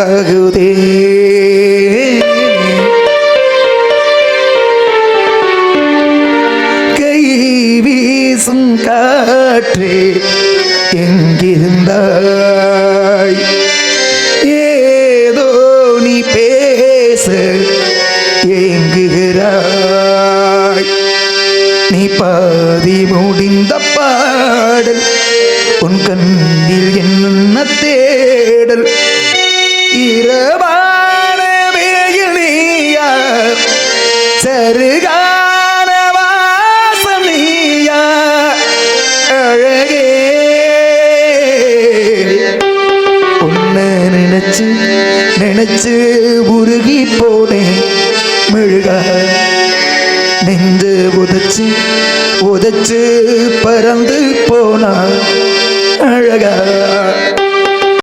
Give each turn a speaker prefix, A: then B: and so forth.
A: ஆகுதே கை வீசும் காற்றே எங்கிருந்தாய் ஏதோ நீ பேச ஏங்குகிறாய் நீ பாதி முடிந்த பாடல் உன் கண்ணில் என்ன தேடல் இரவான வேயிலியா சருகான வாசனையா அழகே உன்னை நினைச்சு நினைச்சு உருகி போனேன் மெழுகா நெஞ்சு உதச்சு உதச்சு பறந்து போனா அழகா